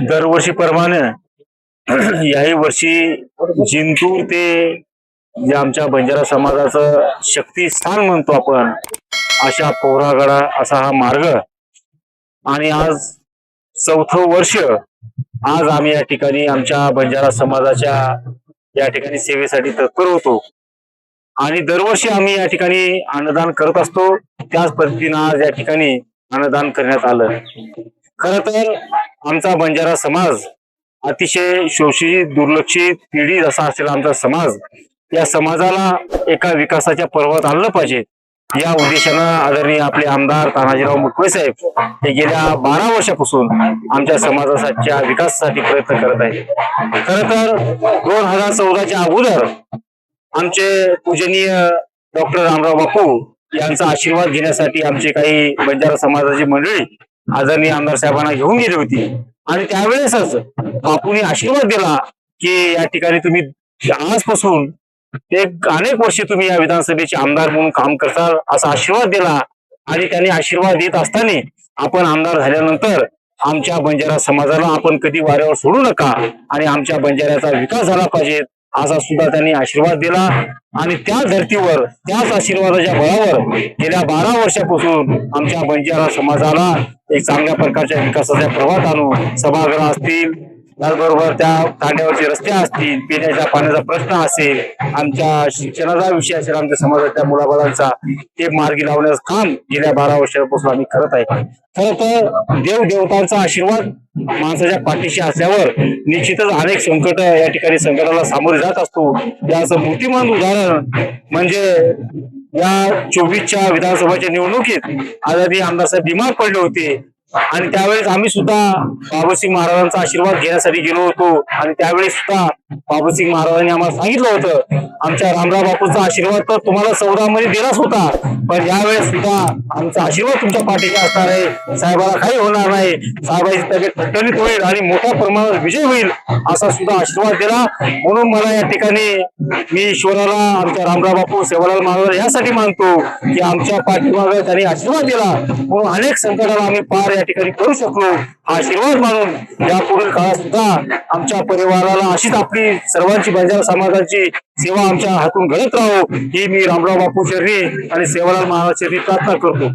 दरवर्षीप्रमाणे याही वर्षी जिंतूर ते जे आमच्या बंजारा समाजाचं शक्तीस्थान म्हणतो आपण, अशा पोहरागडा असा हा मार्ग, आणि आज 4थं वर्ष आज आम्ही या ठिकाणी आमच्या बंजारा समाजाच्या या ठिकाणी सेवेसाठी तत्पर होतो. आणि दरवर्षी आम्ही या ठिकाणी अन्नदान करत असतो. त्याच पद्धतीने आज या ठिकाणी अन्नदान करण्यात आलं. खर तर आमचा बंजारा समाज अतिशय शोषित दुर्लक्षित पीडित असा असलेला आमचा समाज, या समाजाला एका विकासाच्या पर्वात आणलं पाहिजे या उद्देशानं आदरणीय आपले आमदार तानाजीराव मुटकुळे साहेब हे गेल्या 12 वर्षापासून आमच्या समाजाच्या विकासासाठी प्रयत्न करत आहेत. खर तर 2014च्या अगोदर आमचे पूजनीय डॉक्टर रामराव बापू यांचा आशीर्वाद घेण्यासाठी आमचे काही बंजारा समाजाची मंडळी आदरणीय आमदार साहेबांना घेऊन गेली होती. आणि त्यावेळेसच बापूंनी आशीर्वाद दिला की या ठिकाणी तुम्ही आजपासून अनेक वर्षे तुम्ही या विधानसभेचे आमदार म्हणून काम करताल असा आशीर्वाद दिला. आणि त्यांनी आशीर्वाद देत असताना आपण आमदार झाल्यानंतर आमच्या बंजारा समाजाला आपण कधी वाऱ्यावर सोडू नका आणि आमच्या बंजाऱ्याचा विकास झाला पाहिजे असा सुद्धा त्यांनी आशीर्वाद दिला. आणि त्या धर्तीवर त्याच आशीर्वादाच्या बळावर गेल्या 12 वर्षापासून आमच्या बंजारा समाजाला एक चांगल्या प्रकारच्या विकासाच्या प्रवाहात आणू, सभागृह असतील, त्याचबरोबर त्या तांड्यावरचे रस्ते असतील, पिण्याच्या पाण्याचा प्रश्न असेल, आमच्या शिक्षणाचा विषय असेल, आमच्या समाजाच्या मुलाबाळांचा, ते मार्गी लावण्याचं काम गेल्या 12 वर्षापासून आम्ही करत आहे. खरं तर देवदेवतांचा आशीर्वाद माणसाच्या पाठीशी असल्यावर निश्चितच अनेक संकट या ठिकाणी संकटाला सामोरे जात असतो. याचं मूर्तिमान उदाहरण म्हणजे या 24च्या विधानसभेच्या निवडणुकीत आदरणीय आमदार साहेब बिमार पडले होते आणि त्यावेळेस आम्ही सुद्धा बाबूसिंग महाराजांचा आशीर्वाद घेण्यासाठी गेलो होतो. आणि त्यावेळेस सुद्धा बाबूसिंग महाराजांनी आम्हाला सांगितलं होतं, आमच्या रामराव बापूंचा आशीर्वाद तर तुम्हाला 14 मध्ये दिलाच होता, पण यावेळेस सुद्धा आमचा आशीर्वाद तुमच्या पाठीशी असणार आहे, साहेबाला काही होणार नाही, साहेबांची तब्येत ठणठणीत होईल आणि मोठ्या प्रमाणात विजय होईल असा सुद्धा आशीर्वाद दिला. म्हणून मला या ठिकाणी मी ईश्वराला आमच्या रामराव बापू सेवालाल महाराज यासाठी मानतो की आमच्या पाठीमागे त्यांनी आशीर्वाद दिला म्हणून अनेक संकटाला आम्ही पार या ठिकाणी करू शकलो. हा आशीर्वाद मानून या पुढील काळात सुद्धा आमच्या परिवाराला अशीच आपली सर्वांची बंजारा समाजाची सेवा आमच्या हातून घडत राहो ही मी रामराव बापू चरणी आणि सेवालाल महाराज चरणी प्रार्थना करतो.